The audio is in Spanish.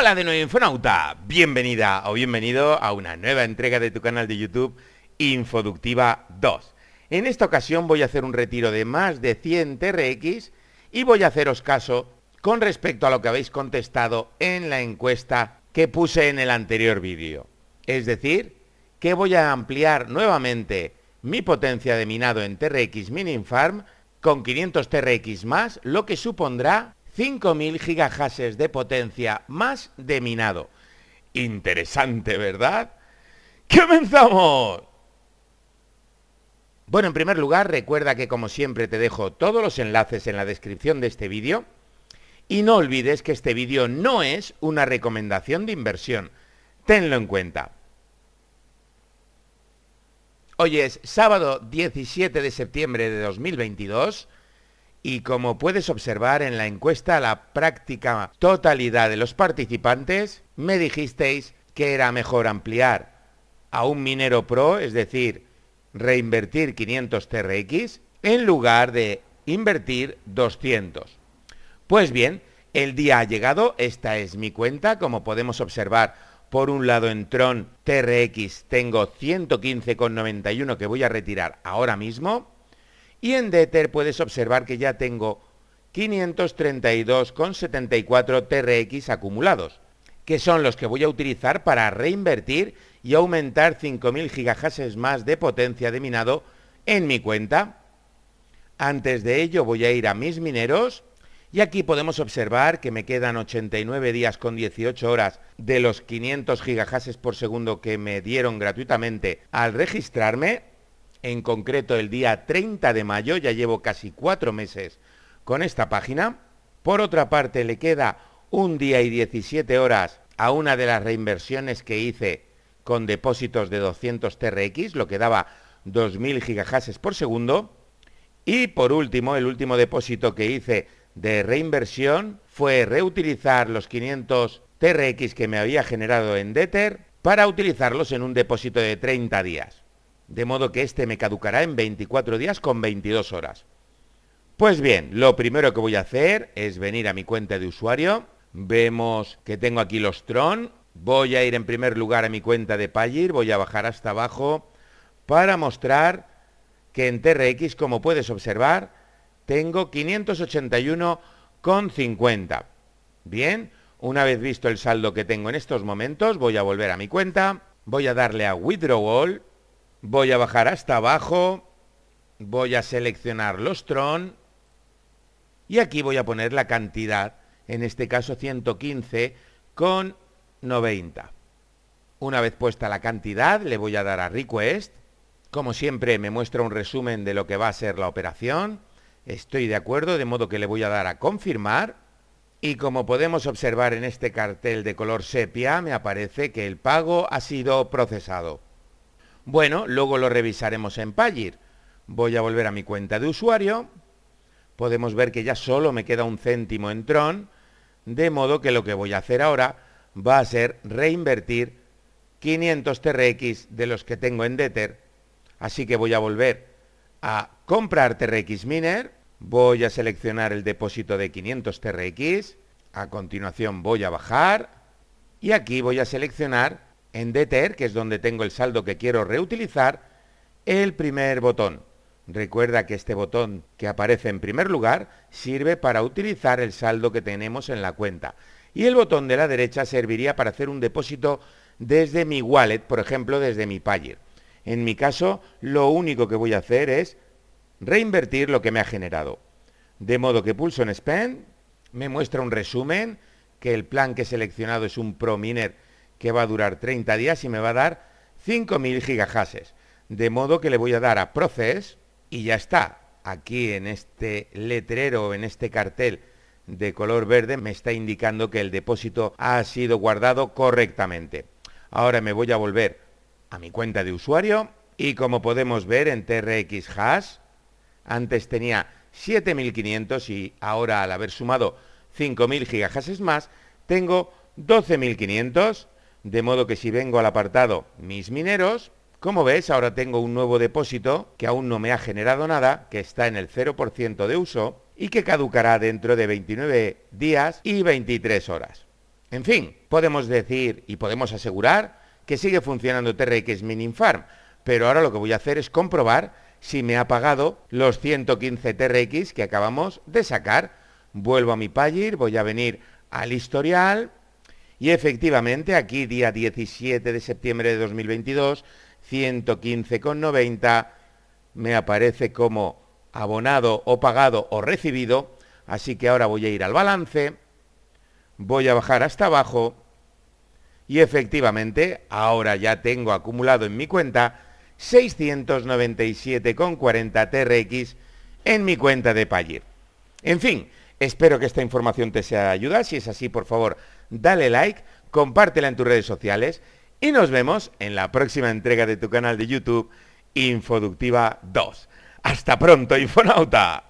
Hola de nuevo Infonauta, bienvenida o bienvenido a una nueva entrega de tu canal de YouTube Infoductiva 2. En esta ocasión voy a hacer un retiro de más de 100 TRX y voy a haceros caso con respecto a lo que habéis contestado en la encuesta que puse en el anterior vídeo. Es decir, que voy a ampliar nuevamente mi potencia de minado en TRX Mininfarm con 500 TRX más, lo que supondrá 5000 gigahashes de potencia más de minado. Interesante, ¿verdad? ¡Comenzamos! Bueno, en primer lugar, recuerda que como siempre te dejo todos los enlaces en la descripción de este vídeo. Y no olvides que este vídeo no es una recomendación de inversión. Tenlo en cuenta. Hoy es sábado 17 de septiembre de 2022. Y como puedes observar en la encuesta, la práctica totalidad de los participantes me dijisteis que era mejor ampliar a un minero pro, es decir, reinvertir 500 TRX, en lugar de invertir 200. Pues bien, el día ha llegado, esta es mi cuenta, como podemos observar, por un lado en Tron TRX tengo 115,91 que voy a retirar ahora mismo. Y en Dether puedes observar que ya tengo 532,74 TRX acumulados, que son los que voy a utilizar para reinvertir y aumentar 5000 gigahashes más de potencia de minado en mi cuenta. Antes de ello voy a ir a mis mineros y aquí podemos observar que me quedan 89 días con 18 horas de los 500 gigahashes por segundo que me dieron gratuitamente al registrarme. En concreto el día 30 de mayo, ya llevo casi 4 meses con esta página. Por otra parte, le queda un día y 17 horas a una de las reinversiones que hice con depósitos de 200 TRX, lo que daba 2000 gigahashes por segundo. Y por último, el último depósito que hice de reinversión fue reutilizar los 500 TRX que me había generado en Dether para utilizarlos en un depósito de 30 días. De modo que este me caducará en 24 días con 22 horas. Pues bien, lo primero que voy a hacer es venir a mi cuenta de usuario. Vemos que tengo aquí los Tron. Voy a ir en primer lugar a mi cuenta de Payeer. Voy a bajar hasta abajo para mostrar que en TRX, como puedes observar, tengo 581,50. Bien, una vez visto el saldo que tengo en estos momentos, voy a volver a mi cuenta. Voy a darle a Withdrawal. Voy a bajar hasta abajo, voy a seleccionar los Tron y aquí voy a poner la cantidad, en este caso 115,90. Una vez puesta la cantidad, le voy a dar a Request. Como siempre me muestra un resumen de lo que va a ser la operación. Estoy de acuerdo, de modo que le voy a dar a confirmar. Y como podemos observar en este cartel de color sepia, me aparece que el pago ha sido procesado. Bueno, luego lo revisaremos en Payeer. Voy a volver a mi cuenta de usuario. Podemos ver que ya solo me queda un céntimo en Tron, de modo que lo que voy a hacer ahora va a ser reinvertir 500 TRX de los que tengo en Dether. Así que voy a volver a comprar TRX Miner. Voy a seleccionar el depósito de 500 TRX. A continuación voy a bajar y aquí voy a seleccionar en Dether, que es donde tengo el saldo que quiero reutilizar, el primer botón. Recuerda que este botón que aparece en primer lugar sirve para utilizar el saldo que tenemos en la cuenta. Y el botón de la derecha serviría para hacer un depósito desde mi wallet, por ejemplo, desde mi Payeer. En mi caso, lo único que voy a hacer es reinvertir lo que me ha generado. De modo que pulso en Spend, me muestra un resumen, que el plan que he seleccionado es un Pro Miner que va a durar 30 días y me va a dar 5000 gigahashes. De modo que le voy a dar a Process y ya está. Aquí en este letrero, en este cartel de color verde, me está indicando que el depósito ha sido guardado correctamente. Ahora me voy a volver a mi cuenta de usuario y como podemos ver en TRX Hash, antes tenía 7500 y ahora al haber sumado 5000 gigahashes más, tengo 12500. De modo que si vengo al apartado Mis mineros, como ves, ahora tengo un nuevo depósito que aún no me ha generado nada, que está en el 0% de uso y que caducará dentro de 29 días y 23 horas. En fin, podemos decir y podemos asegurar que sigue funcionando TRX Mininfarm, pero ahora lo que voy a hacer es comprobar si me ha pagado los 115 TRX que acabamos de sacar. Vuelvo a mi Payeer, voy a venir al historial y efectivamente aquí día 17 de septiembre de 2022, 115,90 me aparece como abonado o pagado o recibido, así que ahora voy a ir al balance, voy a bajar hasta abajo y efectivamente ahora ya tengo acumulado en mi cuenta 697,40 TRX en mi cuenta de Payeer. En fin, espero que esta información te sea de ayuda. Si es así, por favor, dale like, compártela en tus redes sociales y nos vemos en la próxima entrega de tu canal de YouTube Infoductiva 2. ¡Hasta pronto, Infonauta!